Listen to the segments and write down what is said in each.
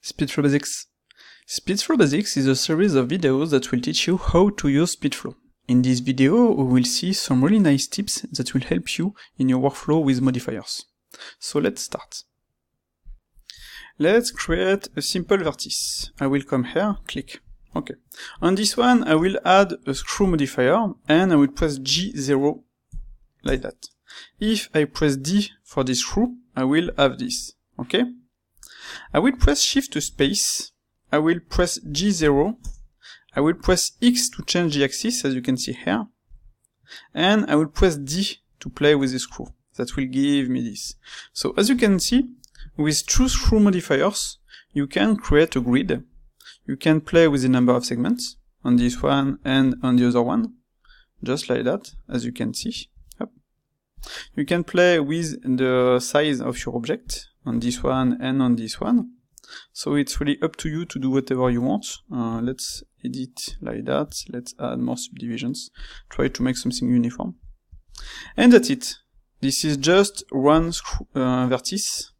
SpeedFlow Basics. SpeedFlow Basics is a series of videos that will teach you how to use SpeedFlow. In this video, we will see some really nice tips that will help you in your workflow with modifiers. So let's start. Let's create a simple vertex. I will come here, click. Okay. On this one, I will add a screw modifier, and I will press G0 like that. If I press D for this screw, I will have this. Okay? I will press Shift to space. I will press G0. I will press X to change the axis, as you can see here. And I will press D to play with the screw. That will give me this. So as you can see, with two screw modifiers, you can create a grid. You can play with the number of segments on this one and on the other one. Just like that, as you can see. Yep. You can play with the size of your object on this one and on this one. So it's really up to you to do whatever you want. Let's edit like that. Let's add more subdivisions. Try to make something uniform. And that's it. This is just one vertex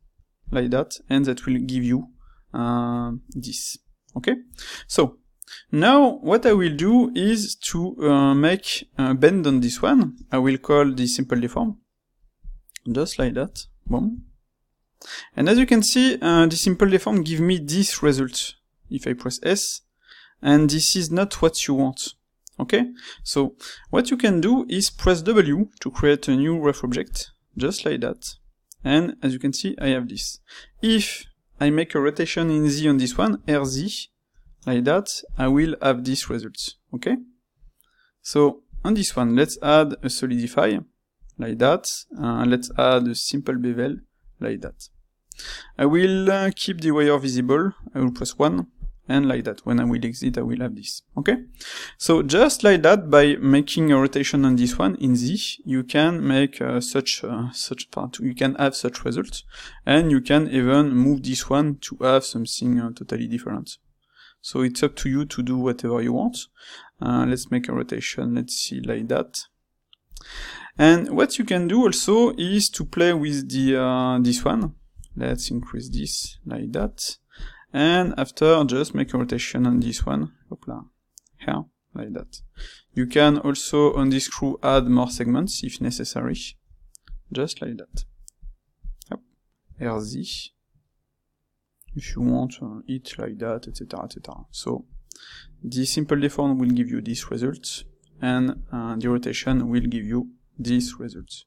like that, and that will give you this. Okay? So now what I will do is to make a bend on this one. I will call the simple deform. Just like that. Boom. And as you can see, the simple deform give me this result if I press S, and this is not what you want. Okay? So what you can do is press W to create a new ref object, just like that. And as you can see, I have this. If I make a rotation in Z on this one, RZ, like that, I will have this result. Okay? So on this one, let's add a solidify, like that. Let's add a simple bevel, like that. I will keep the wire visible. I will press 1, and like that. When I will exit, I will have this. Okay? So just like that, by making a rotation on this one in Z, you can make such part. You can have such results, and you can even move this one to have something totally different. So it's up to you to do whatever you want. Let's make a rotation. Let's see like that. And what you can do also is to play with the this one. Let's increase this like that. And after, just make a rotation on this one. Hopla. Here, like that. You can also, on this screw, add more segments if necessary. Just like that. Yep. RZ. If you want it like that, etc., etc. So, the simple deform will give you this result, and the rotation will give you this result.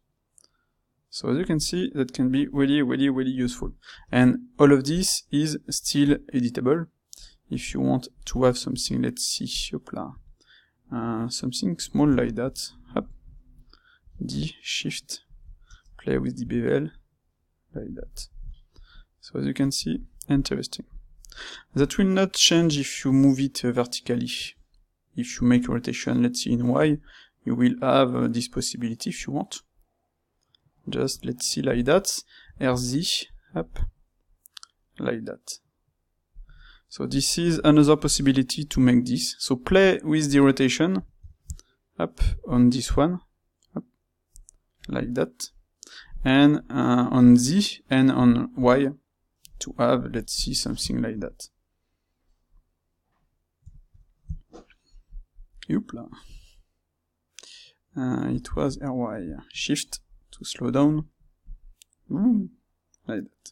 So as you can see, that can be really, really, really useful. And all of this is still editable. If you want to have something, let's see, hopla, something small like that, hop, D, Shift, play with the bevel, like that. So as you can see, interesting. That will not change if you move it vertically. If you make a rotation, let's see in Y, you will have this possibility if you want. Just let's see like that, RZ, up, like that. So this is another possibility to make this. So play with the rotation, up on this one, up, like that, and on Z and on Y to have, let's see, something like that. Youpla. It was RY, Shift to slow down, like that.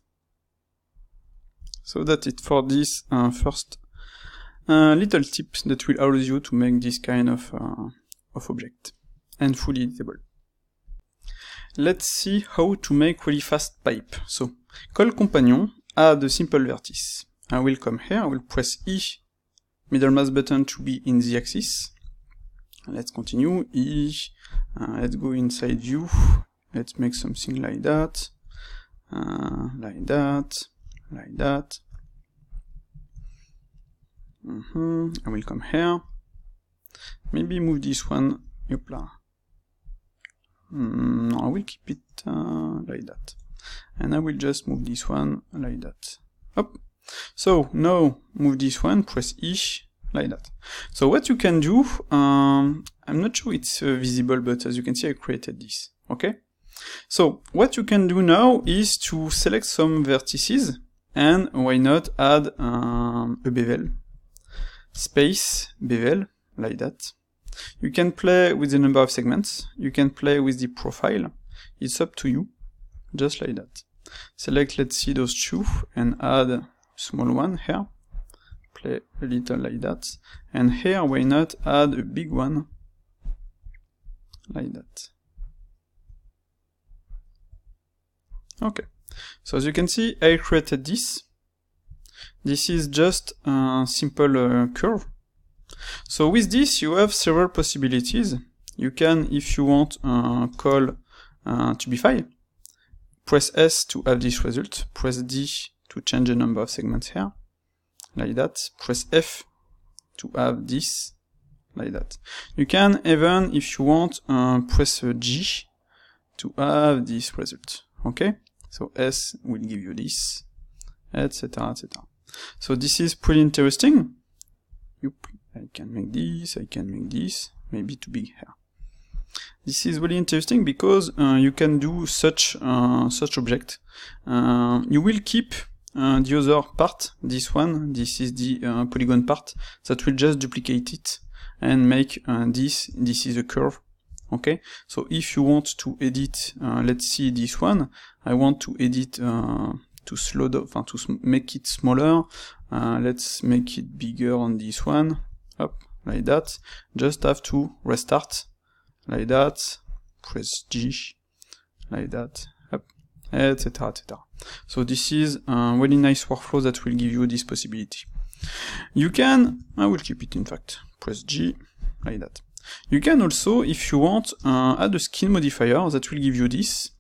So that's it for this first little tip that will allow you to make this kind of object, and fully editable. Let's see how to make really fast pipe. So, call companion, add a simple vertex. I will come here, I will press E, middle mouse button to be in the axis. Let's continue, E, let's go inside view. Let's make something like that, like that, like that. I will come here. Maybe move this one. Yopla. No, I will keep it like that. And I will just move this one like that. Up. So now move this one, press E, like that. So what you can do, I'm not sure it's visible, but as you can see, I created this. Okay? So what you can do now is to select some vertices and why not add a bevel, space bevel, like that. You can play with the number of segments, you can play with the profile, it's up to you, just like that. Select, let's see, those two, and add a small one here, play a little like that, and here why not add a big one, like that. Okay, so as you can see, I created this. This is just a simple curve. So with this, you have several possibilities. You can, if you want, call Tubify. Press S to have this result. Press D to change the number of segments here, like that. Press F to have this, like that. You can even, if you want, press G to have this result. Okay? So S will give you this, etc., etc. So this is pretty interesting. I can make this, maybe too big here. This is really interesting because you can do such object. You will keep the other part, this one, this is the polygon part, that will just duplicate it and make this is a curve. Okay, so if you want to edit, let's see this one, I want to edit to slow down, to make it smaller, let's make it bigger on this one, up, like that, just have to restart, like that, press G, like that, up, etc., etc. So this is a really nice workflow that will give you this possibility. You can, I will keep it in fact, press G, like that. You can also, if you want, add a skin modifier that will give you this.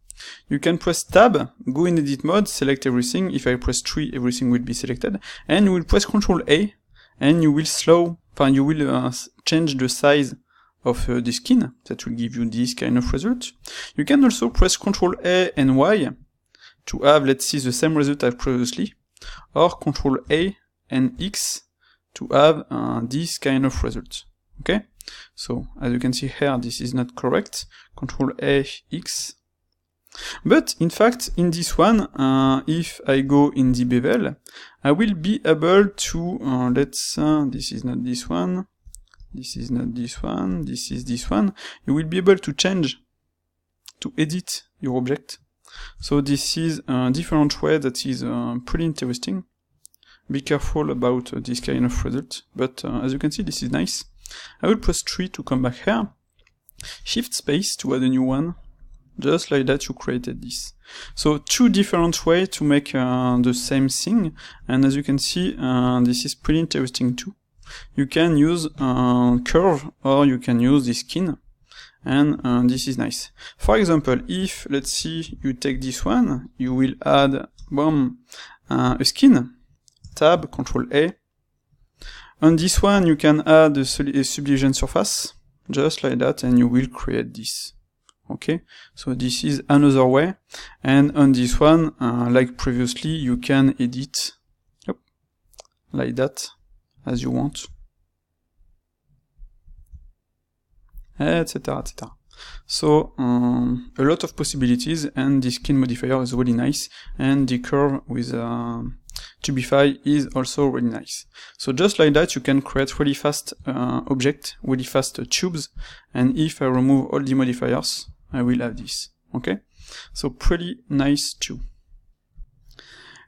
You can press Tab, go in edit mode, select everything. If I press 3, everything will be selected. And you will press Ctrl A, and you will change the size of the skin. That will give you this kind of result. You can also press Ctrl A and Y to have, let's see, the same result as previously. Or Ctrl A and X to have this kind of result. Okay? So, as you can see here, this is not correct. Ctrl A, X. But, in fact, in this one, if I go in the bevel, I will be able to, this is not this one, this is not this one, this is this one. You will be able to change, to edit your object. So this is a different way that is pretty interesting. Be careful about this kind of result, but as you can see, this is nice. I will press 3 to come back here, shift space to add a new one, just like that you created this. So two different ways to make the same thing, and as you can see, this is pretty interesting too. You can use curve, or you can use the skin, and this is nice. For example, if, let's see, you take this one, you will add, boom, a skin, tab, Ctrl A. On this one, you can add a subdivision surface, just like that, and you will create this. Okay, so this is another way, and on this one, like previously, you can edit, like that, as you want, etc., etc. So, a lot of possibilities, and the skin modifier is really nice, and the curve with Tubify is also really nice. So just like that, you can create really fast object, really fast tubes, and if I remove all the modifiers, I will have this. Okay? So pretty nice too.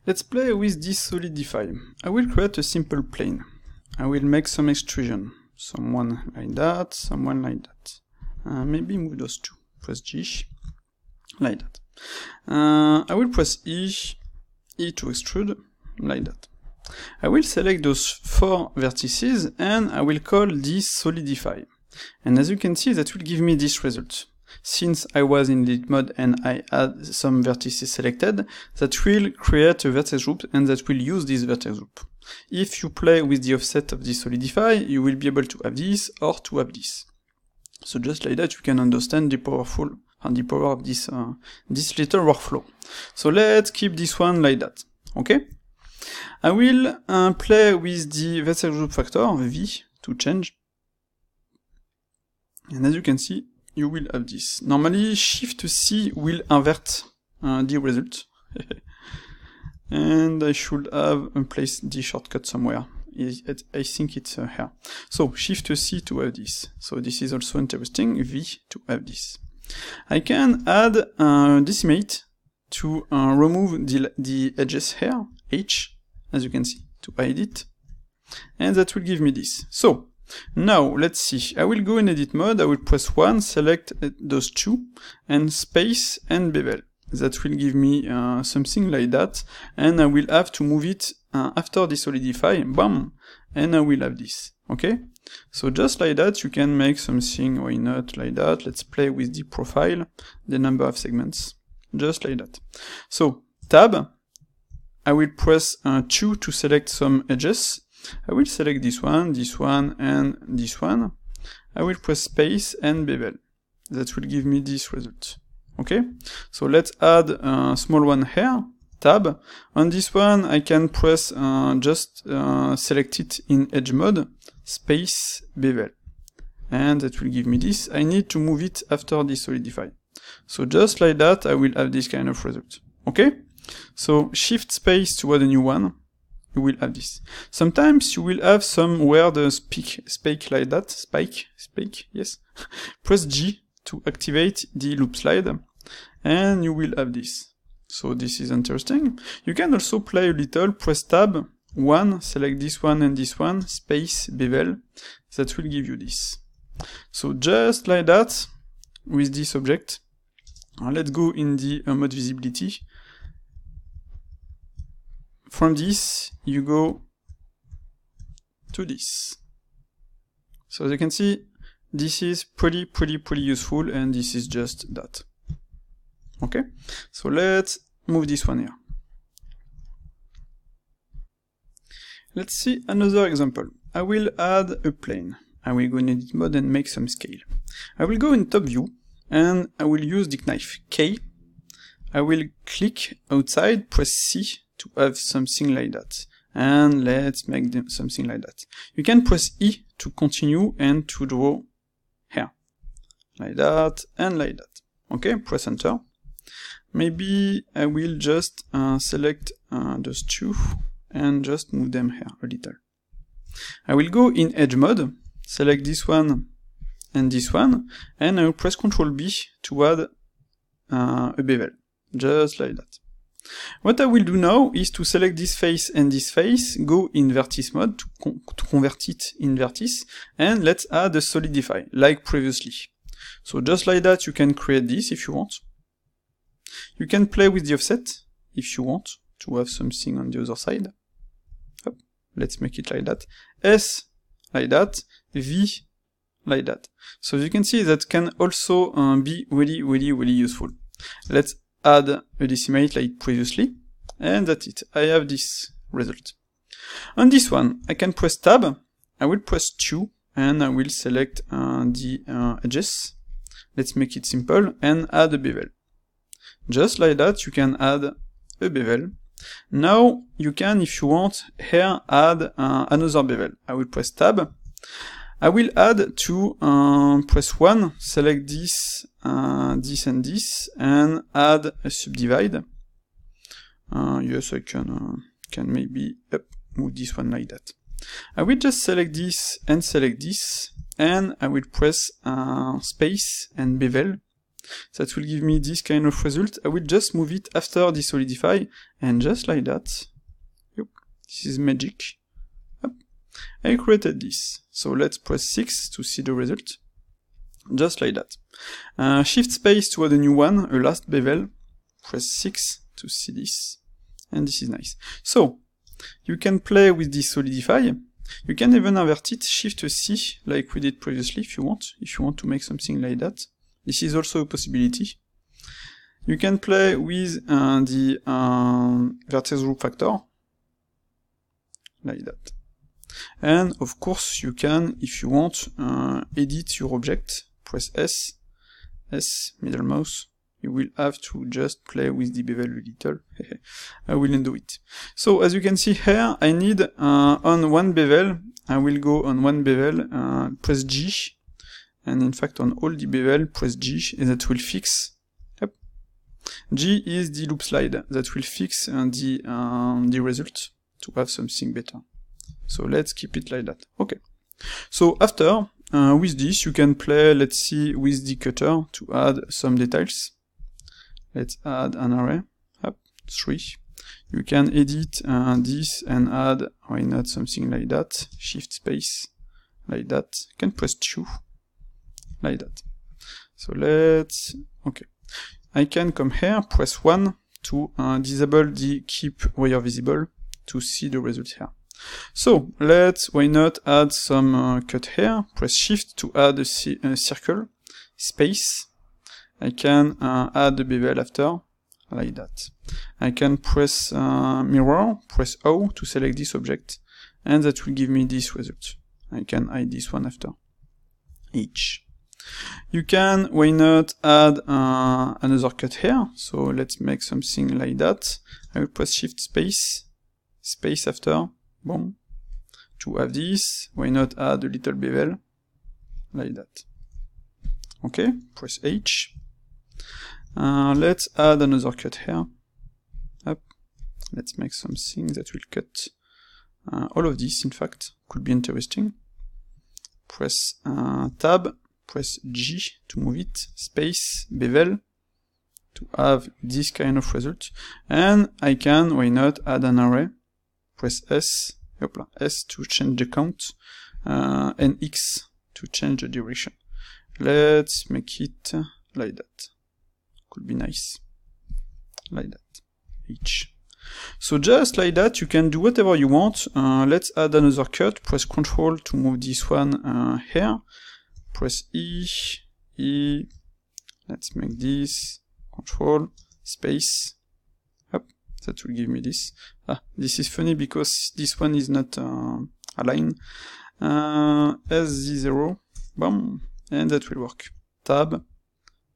Let's play with this Solidify. I will create a simple plane. I will make some extrusion. Someone like that, someone like that. Maybe move those two. Press G, like that. I will press E to extrude, like that. I will select those 4 vertices, and I will call this Solidify. And as you can see, that will give me this result. Since I was in edit mode and I had some vertices selected, that will create a vertex group, and that will use this vertex group. If you play with the offset of this Solidify, you will be able to have this, or to have this. So just like that, you can understand the power of this this little workflow. So let's keep this one like that. Okay? I will play with the vertex group factor, V, to change. And as you can see, you will have this. Normally, Shift C will invert the result. and I should have placed the shortcut somewhere. I think it's here. So Shift C to have this. So this is also interesting. V to have this. I can add decimate to remove the edges here, H, as you can see, to hide it, and that will give me this. So now let's see. I will go in edit mode. I will press 1, select those two, and space and bevel. That will give me something like that, and I will have to move it after the solidify, bam, and I will have this, okay? So just like that, you can make something, why not, like that. Let's play with the profile, the number of segments, just like that. So, tab, I will press 2 to select some edges. I will select this one, and this one. I will press space and bevel. That will give me this result. Okay, so let's add a small one here, tab. On this one, I can press just select it in edge mode, space, bevel. And that will give me this. I need to move it after the solidify. So just like that, I will have this kind of result. Okay, so shift space to add a new one. You will have this. Sometimes you will have some weird spike like that, spike, yes. Press G to activate the loop slide, and you will have this. So this is interesting. You can also play a little, press tab, 1, select this one and this one, space, bevel, that will give you this. So just like that, with this object, let's go in the mode visibility. From this, you go to this. So as you can see, this is pretty useful, and this is just that. Okay, so let's move this one here. Let's see another example. I will add a plane. I will go in edit mode and make some scale. I will go in top view, and I will use the knife K. I will click outside, press C to have something like that. And let's make them something like that. You can press E to continue and to draw here, like that and like that. Okay, press enter. Maybe I will just select those two and just move them here a little. I will go in edge mode, select this one and this one, and I will press Ctrl B to add a bevel, just like that. What I will do now is to select this face and this face, go in vertex mode to convert it in vertex, and let's add a solidify, like previously. So just like that, you can create this if you want. You can play with the offset if you want to have something on the other side. Hop, let's make it like that. S like that, V like that. So you can see that can also be really useful. Let's add a decimate like previously, and that's it. I have this result. On this one, I can press tab, I will press 2, and I will select the edges. Let's make it simple, and add a bevel. Just like that, you can add a bevel. Now, you can, if you want, here add another bevel. I will press tab. I will add to press 1, select this, this and this, and add a subdivide. Yes, I can maybe move this one like that. I will just select this, and I will press space and bevel. That will give me this kind of result. I will just move it after the solidify, and just like that. Yep. This is magic. I created this. So let's press 6 to see the result. Just like that. Shift space to add a new one, a last bevel. Press 6 to see this. And this is nice. So, you can play with this solidify. You can even invert it, Shift C, like we did previously if you want to make something like that. This is also a possibility. You can play with the vertex group factor, like that. And of course you can, if you want, edit your object, press S, middle mouse. You will have to just play with the bevel a little. I will undo it. So as you can see here, I need on one bevel, I will go on one bevel, press G, and in fact on all the bevel, press G, and that will fix. Yep. G is the loop slide that will fix the result to have something better. So let's keep it like that. Okay. So after, with this, you can play, let's see, with the cutter to add some details. Let's add an array. Up, 3. You can edit this and add, why not, something like that. Shift space, like that. You can press 2, like that. So let's, okay. I can come here, press 1 to disable the keep wire visible to see the result here. So let's, why not, add some cut here. Press shift to add a circle, space. I can add the bevel after, like that. I can press mirror, press O to select this object, and that will give me this result. I can hide this one after, H. You can, why not, add another cut here, so let's make something like that. I will press shift space, space after, boom, to have this. Why not add a little bevel, like that. Okay, press H. Let's add another cut here. Up. Let's make something that will cut all of this, in fact. Could be interesting. Press tab, press G to move it, space, bevel, to have this kind of result. And I can, why not, add an array. Press S, hopla, S to change the count, and X to change the direction. Let's make it like that. Could be nice. Like that. H. So just like that, you can do whatever you want. Let's add another cut. Press Ctrl to move this one here. Press E, E. Let's make this. Ctrl, space. Up. That will give me this. This is funny because this one is not aligned. SZ0. Boom. And that will work. Tab.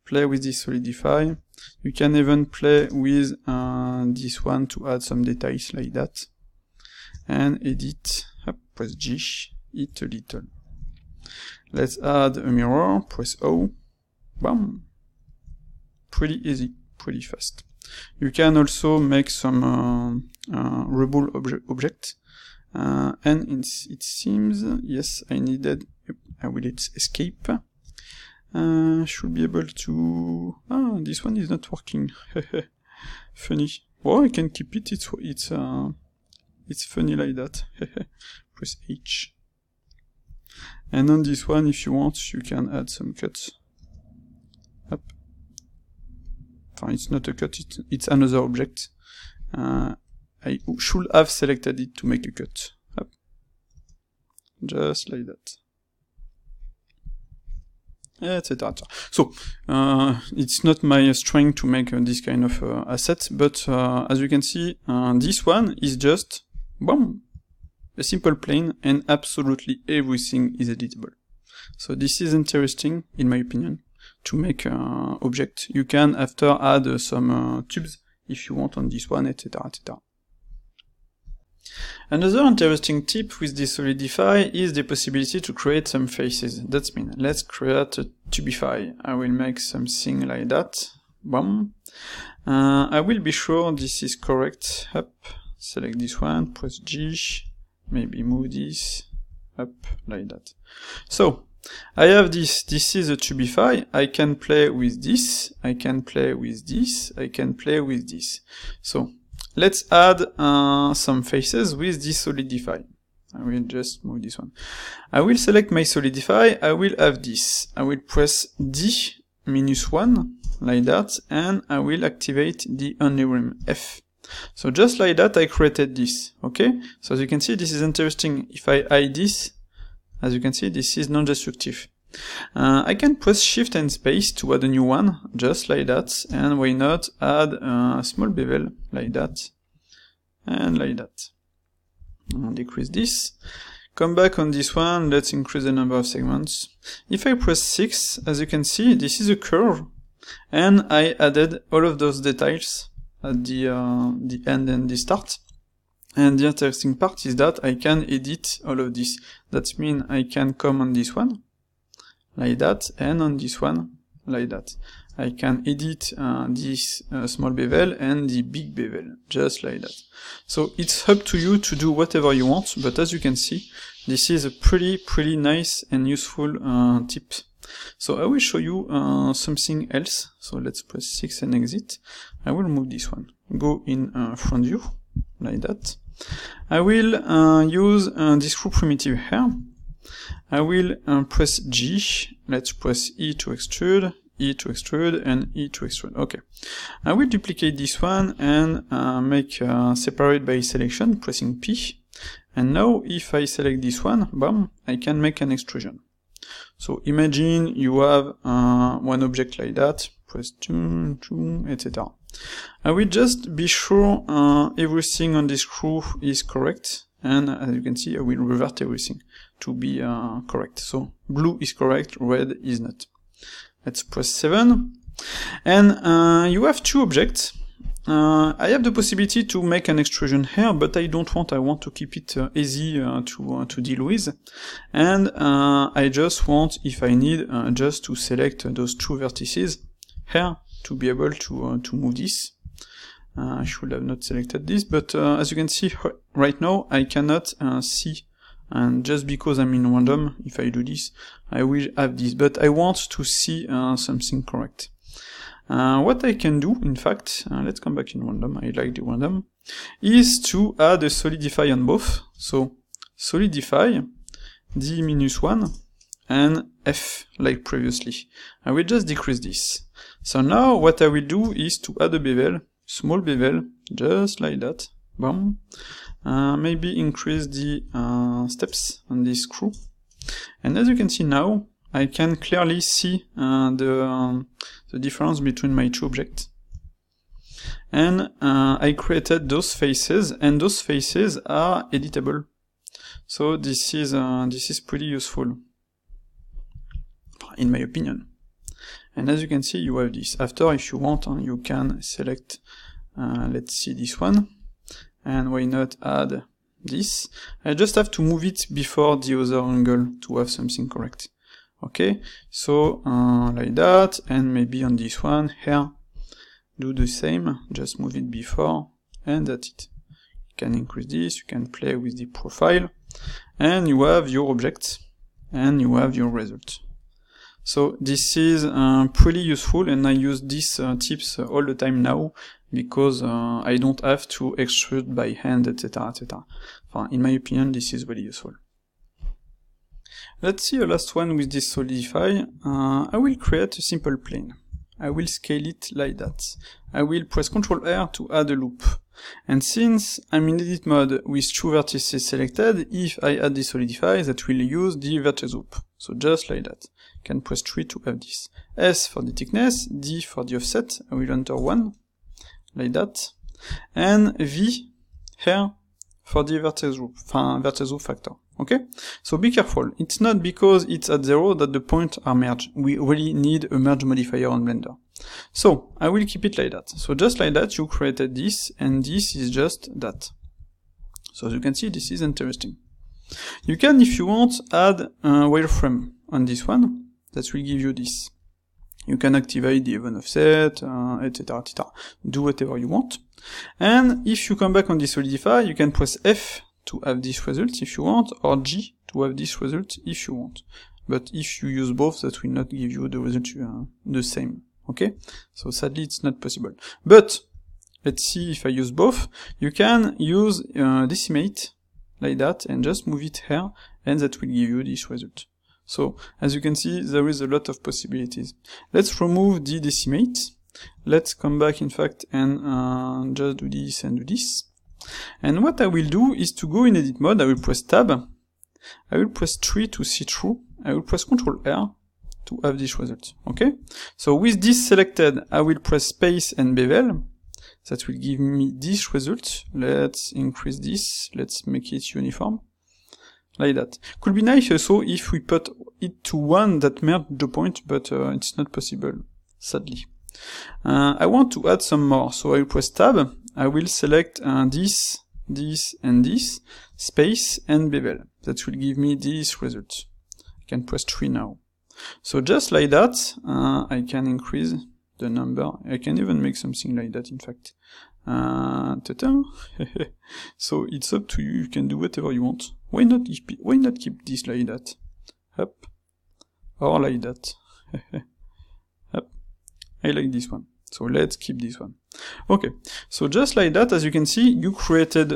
Play with this solidify. You can even play with this one to add some details like that. And edit, press G, hit a little. Let's add a mirror, press O, bam. Pretty easy, pretty fast. You can also make some rebel object. And it seems, yes, I needed, I will hit escape. Should be able to... this one is not working. Funny. Oh, I can keep it. It's funny like that. Press H. And on this one, if you want, you can add some cuts. Up. It's not a cut, it's another object. I should have selected it to make a cut. Up. Just like that. Etc. So, it's not my strength to make this kind of asset, but as you can see, this one is just, boom, a simple plane, and absolutely everything is editable. So this is interesting, in my opinion, to make object. You can after add some tubes, if you want, on this one, etc., etc. Another interesting tip with this Solidify is the possibility to create some faces. That means, let's create a Tubify. I will make something like that. Boom. I will be sure this is correct. Up. Select this one, press G, maybe move this up like that. So, I have this is a Tubify. I can play with this, I can play with this, I can play with this. So, let's add some faces with this Solidify. I will just move this one. I will select my Solidify, I will have this. I will press D-1, like that, and I will activate the only rim, F. So just like that, I created this, okay? So as you can see, this is interesting. If I hide this, as you can see, this is non-destructive. I can press Shift and Space to add a new one, just like that, and why not add a small bevel, like that, and like that. I'll decrease this. Come back on this one, let's increase the number of segments. If I press 6, as you can see, this is a curve, and I added all of those details at the end and the start. And the interesting part is that I can edit all of this. That means I can come on this one, like that, and on this one, like that. I can edit this small bevel and the big bevel, just like that. So it's up to you to do whatever you want, but as you can see, this is a pretty nice and useful tip. So I will show you something else. So let's press 6 and exit. I will move this one. Go in front view, like that. I will use this screw primitive here. I will press G, let's press E to extrude, E to extrude, and E to extrude. Okay. I will duplicate this one and make separate by selection, pressing P. And now if I select this one, bam, I can make an extrusion. So imagine you have one object like that, press 2, etc. I will just be sure everything on this screw is correct, and as you can see I will revert everything to be correct. So blue is correct, red is not. Let's press 7, and you have two objects. I have the possibility to make an extrusion here, but I don't want, I want to keep it easy to deal with, and I just want, if I need, just to select those two vertices here to be able to move this. I should have not selected this, but as you can see right now I cannot see, and just because I'm in random, if I do this I will have this, but I want to see something correct. What I can do, in fact, let's come back in random, I like the random, is to add a solidify on both. So solidify D-1 and F like previously. I will just decrease this. So now what I will do is to add a bevel, small bevel, just like that, boom. Maybe increase the steps on this screw. And as you can see now, I can clearly see the difference between my two objects. And I created those faces, and those faces are editable. So this is pretty useful, in my opinion. And as you can see, you have this. After, if you want, you can select, let's see this one, and why not add this. I just have to move it before the other angle to have something correct. Okay, so like that, and maybe on this one here, do the same, just move it before, and that's it. You can increase this, you can play with the profile, and you have your object, and you have your result. So this is pretty useful, and I use these tips all the time now, because I don't have to extrude by hand, etc, etc. In my opinion, this is really useful. Let's see a last one with this solidify. I will create a simple plane. I will scale it like that. I will press Ctrl R to add a loop. And since I'm in edit mode with two vertices selected, if I add the solidify, that will use the vertex loop. So just like that. I can press 3 to have this. S for the thickness, D for the offset, I will enter 1, like that. And V here for the vertex loop factor. Okay? So be careful. It's not because it's at 0 that the points are merged. We really need a merge modifier on Blender. So I will keep it like that. So just like that, you created this, and this is just that. So as you can see, this is interesting. You can, if you want, add a wireframe on this one. That will give you this. You can activate the even offset, etc, etc. Do whatever you want. And if you come back on the solidify, you can press F to have this result if you want, or G to have this result if you want. But if you use both, that will not give you the result the same. Okay? So sadly it's not possible. But let's see if I use both. You can use decimate like that and just move it here, and that will give you this result. So as you can see, there is a lot of possibilities. Let's remove the decimate. Let's come back in fact and just do this and do this. And what I will do is to go in edit mode, I will press tab, I will press 3 to see through, I will press Ctrl R to have this result. Okay? So with this selected, I will press space and bevel. That will give me this result. Let's increase this, let's make it uniform. Like that. Could be nice also if we put it to 1 that merged the point, but it's not possible, sadly. I want to add some more, so I will press tab, I will select this, and this, space and bevel. That will give me this result. I can press 3 now. So just like that, I can increase the number. I can even make something like that, in fact. So it's up to you, you can do whatever you want. Why not keep this like that? Up. Or like that. Up. I like this one. So let's keep this one. Okay, so just like that, as you can see, you created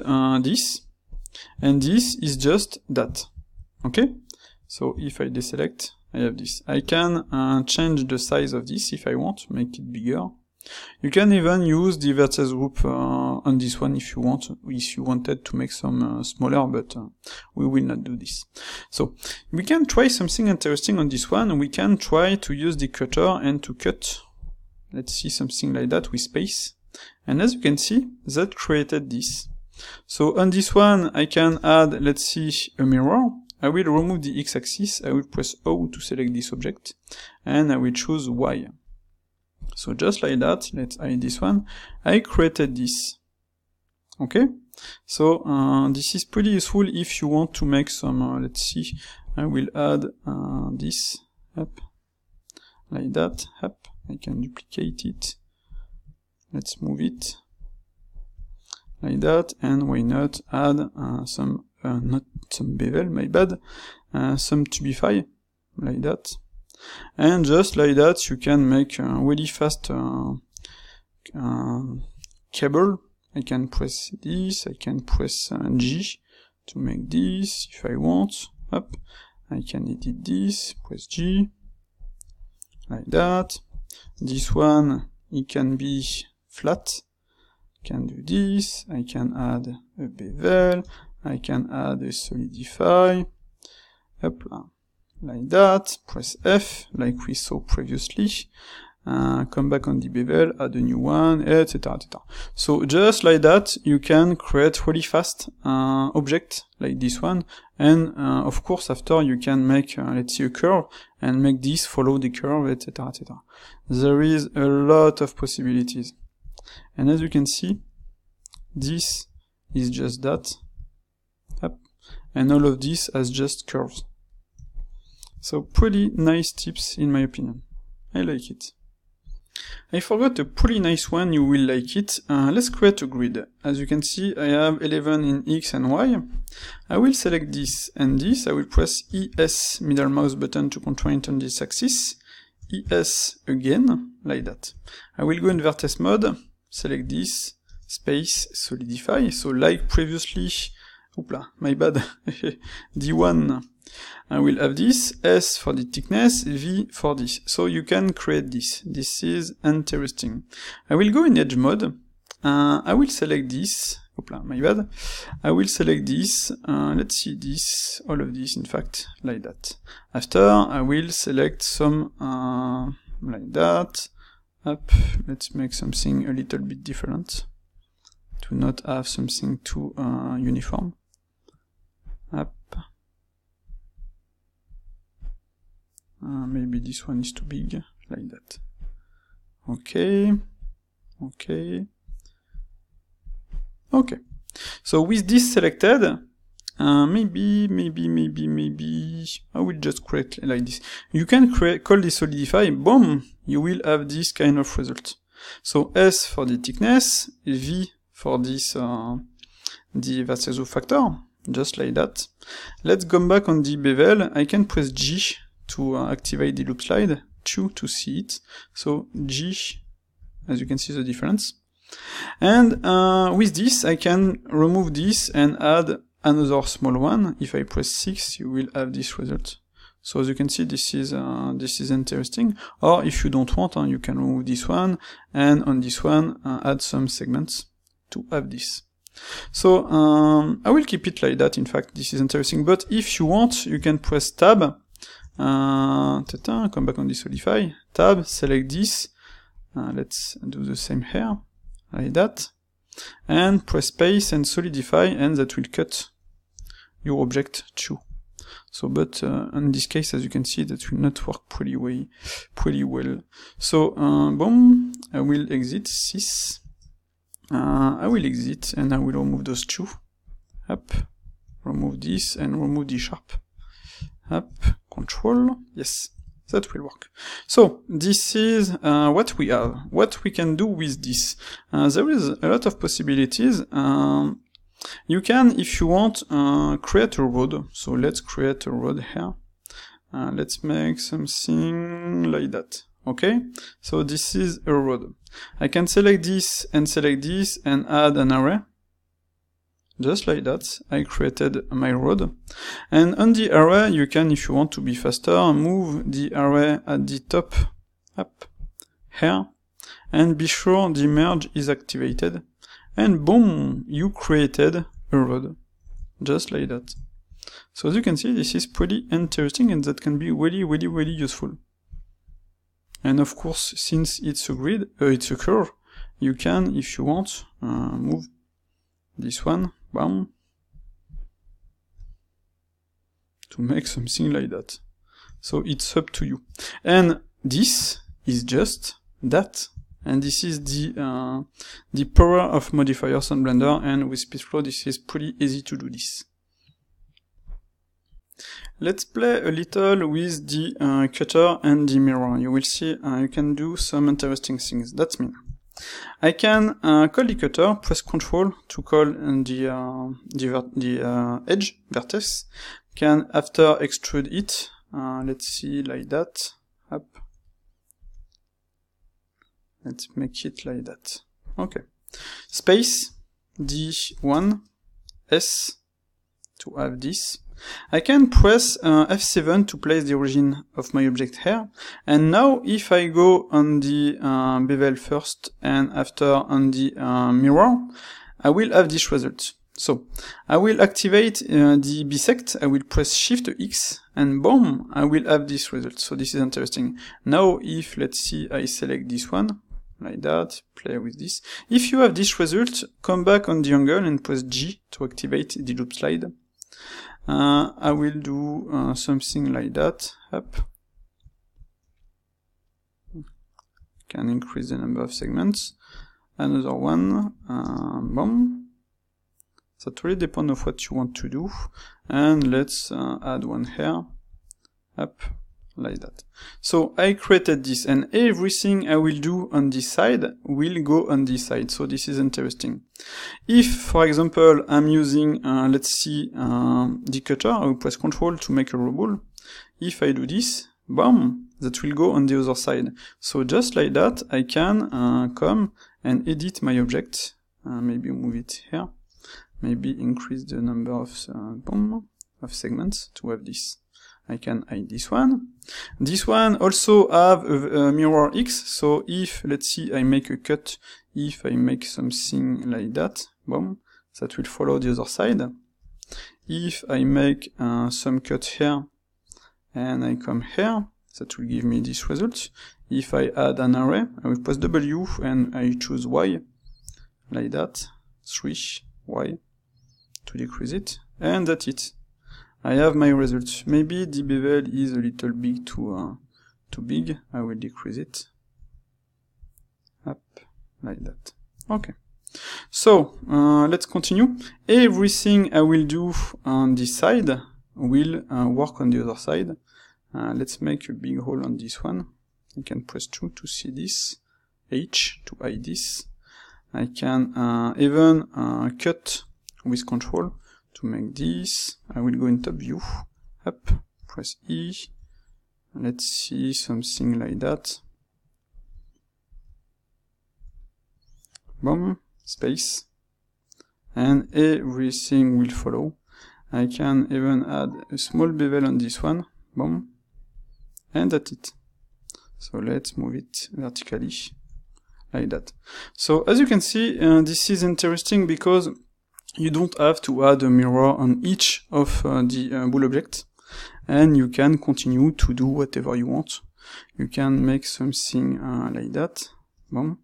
this, and this is just that. Okay? So if I deselect, I have this. I can change the size of this if I want, make it bigger. You can even use the vertex group on this one if you wanted to make some smaller, but we will not do this. So we can try something interesting on this one. We can try to use the cutter and to cut. Let's see something like that with space. And as you can see, that created this. So on this one, I can add, let's see, a mirror. I will remove the x-axis, I will press O to select this object, and I will choose Y. So just like that, let's hide this one. I created this. Okay? So this is pretty useful if you want to make some, let's see, I will add this, up, like that, up. I can duplicate it. Let's move it like that, and why not add some, not some bevel, my bad, some Tubify, like that. And just like that, you can make a really fast cable. I can press this, I can press G to make this, if I want, up. I can edit this, press G, like that. This one, it can be flat. I can do this, I can add a bevel, I can add a solidify, up, like that, press F, like we saw previously, come back on the bevel, add a new one, etc, etc. So just like that, you can create really fast object like this one, and of course after you can make, let's see, a curve, and make this follow the curve, etc, etc. There is a lot of possibilities. And as you can see, this is just that, up, and all of this has just curves. So pretty nice tips in my opinion. I like it. I forgot a pretty nice one, you will like it. Let's create a grid. As you can see, I have 11 in X and Y. I will select this and this. I will press ES middle mouse button to constrain on this axis. ES again, like that. I will go in vertex mode, select this, space, solidify. So like previously, oopla, my bad, D1, I will have this, S for the thickness, V for this. So you can create this. This is interesting. I will go in edge mode. I will select this. Oopla, my bad. I will select this. Let's see this, all of this, in fact, like that. After, I will select some, like that. Up. Let's make something a little bit different. To not have something too uniform. Up. Maybe this one is too big, like that. Okay. Okay. Okay. So with this selected, maybe, I will just create like this. You can call this solidify, boom, you will have this kind of result. So S for the thickness, V for this, the vertex factor, just like that. Let's go back on the bevel. I can press G to activate the loop slide, 2 to see it. So G, as you can see the difference. And with this, I can remove this and add another small one. If I press 6, you will have this result. So as you can see, this is interesting. Or if you don't want, you can remove this one, and on this one, add some segments to have this. So I will keep it like that. In fact, this is interesting. But if you want, you can press Tab. Come back on the Solidify. Tab, select this. Let's do the same here, like that. And press Space and Solidify, and that will cut your object too. So, but in this case, as you can see, that will not work pretty well. So, boom, I will exit this. I will exit, and I will remove those two. Up, remove this, and remove the sharp. Up, Control, yes, that will work. So this is what we have. What we can do with this. There is a lot of possibilities. You can, if you want, create a road. So let's create a road here. Let's make something like that. Okay? So this is a road. I can select this and add an array. Just like that, I created my road. And on the array, you can, if you want to be faster, move the array at the top, up, here, and be sure the merge is activated. And boom, you created a road. Just like that. So as you can see, this is pretty interesting and that can be really useful. And of course, since it's a grid, it's a curve, you can, if you want, move this one, bam, to make something like that. So it's up to you. And this is just that. And this is the power of modifiers on Blender, and with SpeedFlow this is pretty easy to do this. Let's play a little with the cutter and the mirror. You will see you can do some interesting things. That's mean. I can call the cutter, press Ctrl to call the edge, vertex. Can after extrude it, let's see like that, up. Let's make it like that. Okay. Space, D1, S, to have this. I can press F7 to place the origin of my object here. And now if I go on the bevel first and after on the mirror, I will have this result. So I will activate the bisect, I will press Shift X, and boom, I will have this result. So this is interesting. Now if, let's see, I select this one, like that, play with this. If you have this result, come back on the angle and press G to activate the loop slide. I will do something like that, up. Can increase the number of segments. Another one, boom. That really depends on what you want to do. And let's add one here, up, like that. So I created this, and everything I will do on this side will go on this side. So this is interesting. If, for example, I'm using, let's see, the cutter, I will press Ctrl to make a robot. If I do this, boom, that will go on the other side. So just like that, I can come and edit my object. Maybe move it here. Maybe increase the number of segments to have this. I can hide this one. This one also have a mirror X, so if, let's see, I make a cut, if I make something like that, boom, that will follow the other side. If I make some cut here, and I come here, that will give me this result. If I add an array, I will press W, and I choose Y, like that, 3, Y, to decrease it, and that's it. I have my result. Maybe the bevel is a little big too big. I will decrease it. Up, like that. Okay. So, let's continue. Everything I will do on this side will work on the other side. Let's make a big hole on this one. I can press 2 to see this. H to hide this. I can even cut with Ctrl to make this. I will go in top view, up, press E, let's see something like that, boom, space, and everything will follow. I can even add a small bevel on this one, boom, and that's it. So let's move it vertically, like that. So as you can see, this is interesting because you don't have to add a mirror on each of the bool objects, and you can continue to do whatever you want. You can make something like that, boom,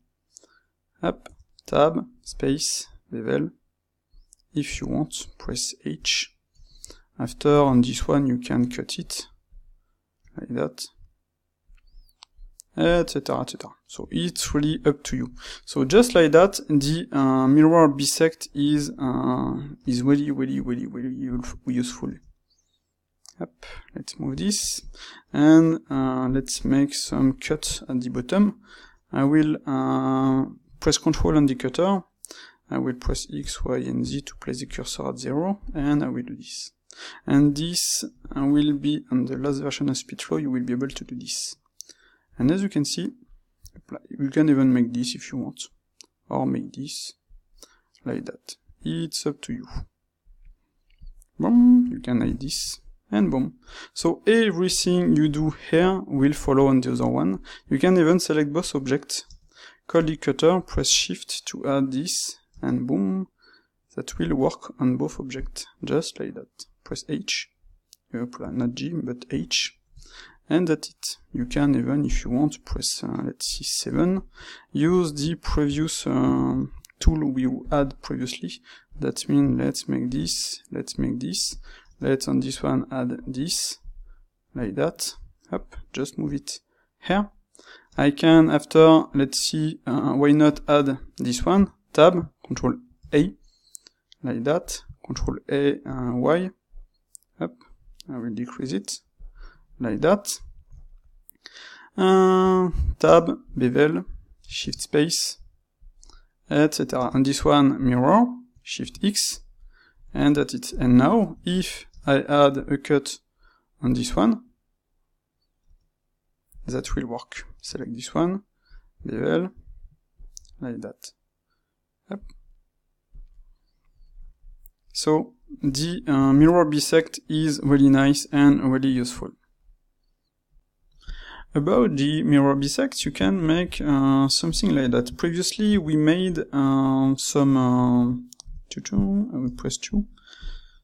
up, tab, space, bevel. If you want, press H. After, on this one, you can cut it, like that, etc, etc. So it's really up to you. So just like that, the mirror bisect is really useful. Up, let's move this, and let's make some cut at the bottom. I will press Ctrl on the cutter. I will press X, Y, and Z to place the cursor at 0, and I will do this. And this will be on the last version of SpeedFlow, you will be able to do this. And as you can see, you can even make this if you want, or make this like that. It's up to you. Boom, you can hide this, and boom. So everything you do here will follow on the other one. You can even select both objects, call the cutter, press Shift to add this, and boom, that will work on both objects, just like that. Press H, not G, but H, and that's it. You can even, if you want, press, let's see, 7, use the previous tool we had previously. That means let's make this, let's on this one add this, like that, up, just move it here. I can, after, let's see, why not add this one, tab, Control A, like that, Control A, Y, up, I will decrease it, like that, tab, bevel, Shift space, etc. On this one, mirror, Shift X, and that's it. And now, if I add a cut on this one, that will work. Select this one, bevel, like that. Yep. So, the mirror bisect is really nice and really useful. About the mirror bisect, you can make something like that. Previously, we made some I will press 2,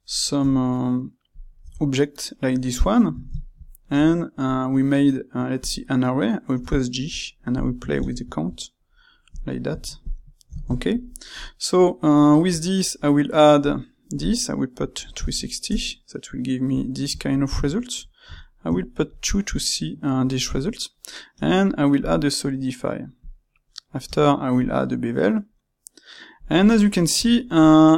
some object like this one, and we made, let's see, an array. I will press G, and I will play with the count, like that. Okay, so with this, I will add this, I will put 360, that will give me this kind of result. I will put 2 to see this result, and I will add a solidify. After, I will add a bevel, and as you can see,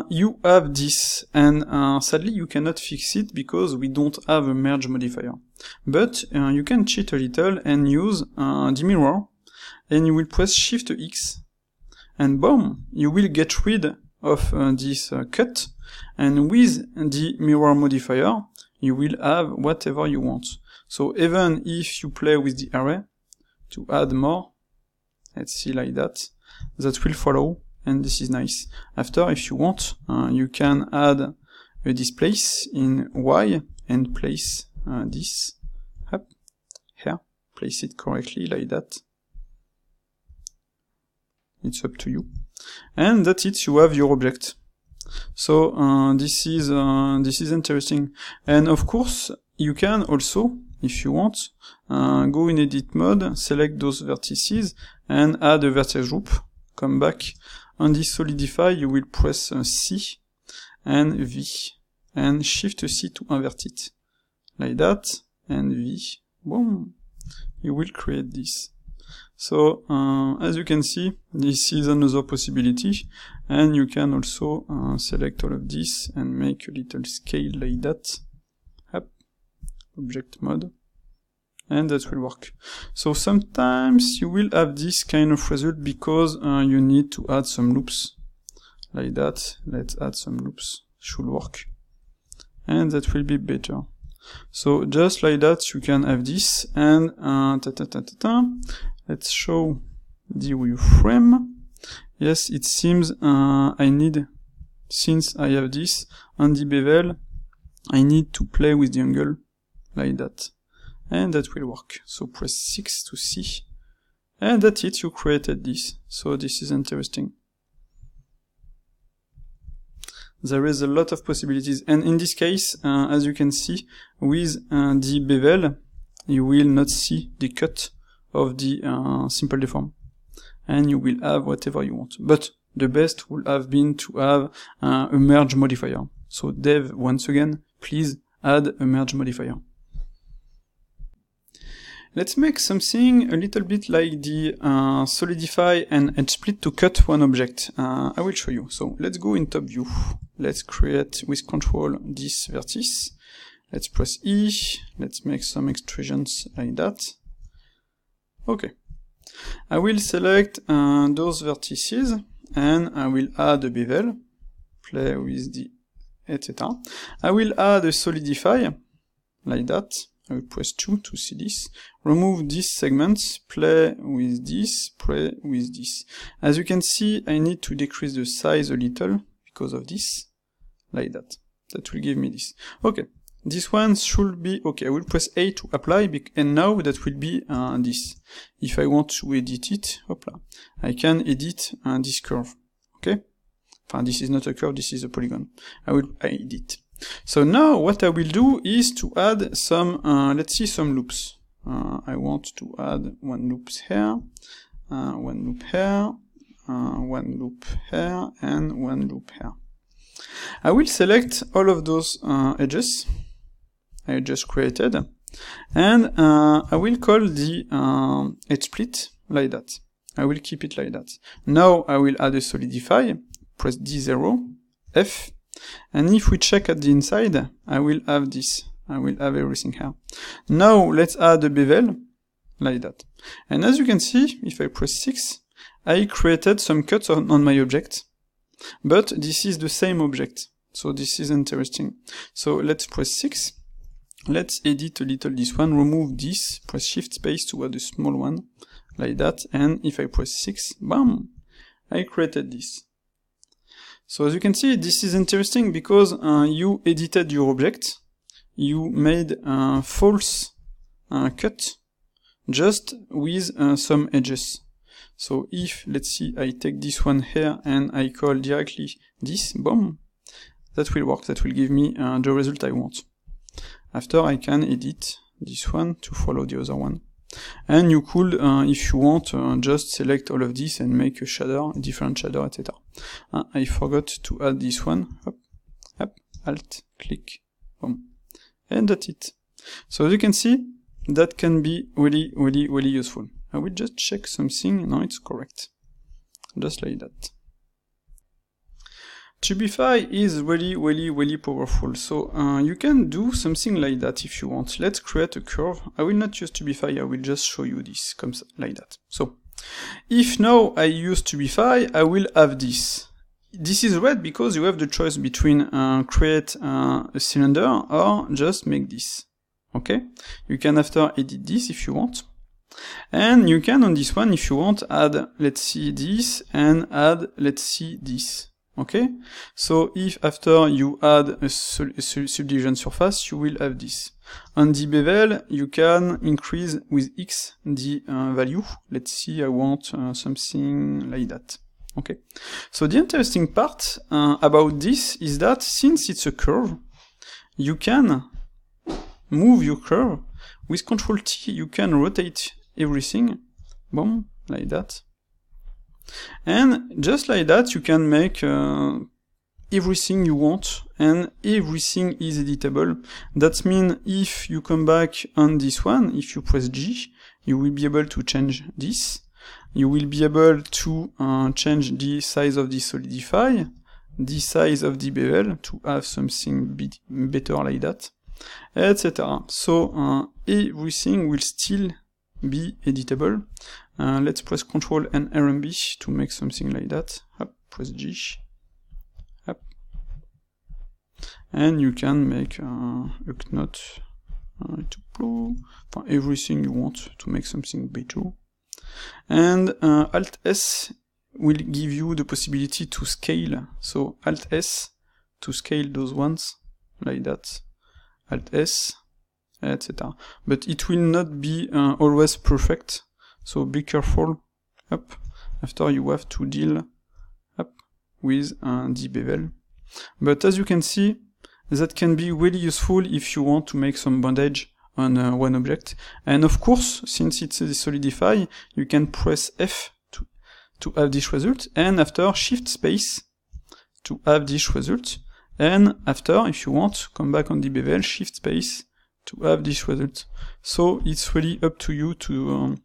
you have this, and sadly you cannot fix it because we don't have a merge modifier. But you can cheat a little and use the mirror, and you will press Shift X, and boom, you will get rid of this cut, and with the mirror modifier, you will have whatever you want. So even if you play with the array to add more, let's see like that, that will follow, and this is nice. After, if you want, you can add a displace in Y and place this up here, place it correctly like that. It's up to you. And that's it, you have your object. So this is interesting. And of course, you can also, if you want, go in edit mode, select those vertices, and add a vertex group. Come back on this solidify, you will press C and V, and Shift C to invert it, like that, and V, boom, you will create this. So, as you can see, this is another possibility, and you can also select all of this and make a little scale like that, up, object mode, and that will work. So sometimes you will have this kind of result because you need to add some loops, like that. Let's add some loops, should work, and that will be better. So just like that you can have this, and let's show the wireframe. Yes, it seems I need, since I have this on the bevel, I need to play with the angle like that, and that will work. So press 6 to see, and that's it, you created this. So this is interesting. There is a lot of possibilities, and in this case, as you can see, with the bevel, you will not see the cut of the simple deform, and you will have whatever you want. But the best would have been to have a merge modifier. So Dev, once again, please add a merge modifier. Let's make something a little bit like the solidify and edge split to cut one object. I will show you. So let's go in top view. Let's create with control this vertex. Let's press E, let's make some extrusions like that. Okay. I will select those vertices, and I will add a bevel, play with the, etc. I will add a solidify, like that. I will press 2 to see this. Remove these segments, play with this, play with this. As you can see, I need to decrease the size a little because of this, like that. That will give me this. Okay, this one should be okay. I will press A to apply, and now that will be this. If I want to edit it, hopla, I can edit this curve. Okay, this is not a curve, this is a polygon. I will edit. So now what I will do is to add some, let's see, some loops. I want to add one loop here, one loop here, one loop here, and one loop here. I will select all of those edges I just created, and I will call the edge split like that. I will keep it like that. Now I will add a solidify, press D0, F, and if we check at the inside, I will have this. I will have everything here. Now let's add a bevel, like that. And as you can see, if I press 6, I created some cuts on my object. But this is the same object, so this is interesting. So let's press 6. Let's edit a little this one, remove this, press Shift Space to add a small one, like that. And if I press 6, bam, I created this. So as you can see, this is interesting because you edited your object, you made a false cut just with some edges. So if, let's see, I take this one here and I call directly this, boom, that will work, that will give me the result I want. After I can edit this one to follow the other one. And you could, if you want, just select all of this and make a shader, a different shader, etc. I forgot to add this one. Hop, hop, Alt, click, boom. And that's it. So as you can see, that can be really, really, really useful. I will just check something. No, it's correct. Just like that. Tubify is really, really, really powerful. So you can do something like that if you want. Let's create a curve. I will not use Tubify, I will just show you this, comes like that. So if now I use Tubify, I will have this. This is red because you have the choice between create a cylinder or just make this. Okay? You can after edit this if you want. And you can on this one, if you want, add, let's see, this, and add, let's see, this. Okay? So if after you add a subdivision surface, you will have this. On the bevel, you can increase with X the value. Let's see, I want something like that. Okay? So the interesting part about this is that since it's a curve, you can move your curve. With Ctrl T, you can rotate everything. Boom, like that. And just like that, you can make everything you want, and everything is editable. That means if you come back on this one, if you press G, you will be able to change this. You will be able to change the size of the solidify, the size of the bevel, to have something better like that, etc. So everything will still be editable. Let's press Ctrl and RMB to make something like that. Hop, press G. Hop. And you can make a knot everything you want to make something better. And Alt S will give you the possibility to scale. So Alt S to scale those ones like that. Alt S, etc. But it will not be always perfect. So be careful, up, after you have to deal up with the bevel. But as you can see, that can be really useful if you want to make some bondage on one object. And of course, since it's a solidify, you can press F to have this result, and after Shift Space to have this result. And after, if you want, come back on the bevel, Shift Space to have this result. So it's really up to you to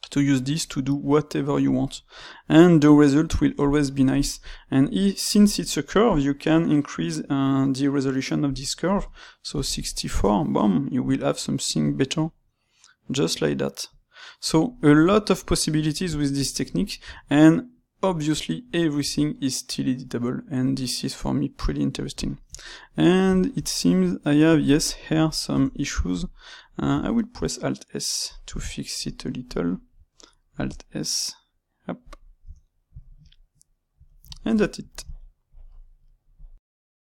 to use this to do whatever you want. And the result will always be nice. And since it's a curve, you can increase the resolution of this curve. So 64, boom, you will have something better. Just like that. So a lot of possibilities with this technique, and obviously everything is still editable, and this is for me pretty interesting. And it seems I have, yes, here some issues. I will press Alt S to fix it a little. Alt S, up. And that's it.